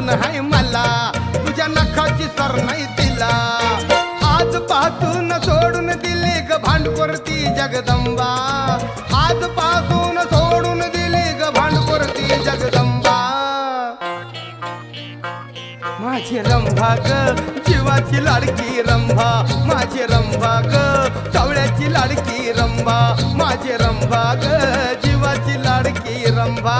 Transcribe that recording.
मान हाय मला, तुझ्या नखाची सर नाही तिला. आजपासून सोडून दिली ग भांडकोरती जगदंबा, आजपासून सोडून दिली ग भांडकोरती जगदंबा. माझी रंभा ग जीवाची लाडकी रंभा, माझी रंभा ग सावळ्याची लाडकी रंभा, माझी रंभा ग जीवाची लाडकी रंभा.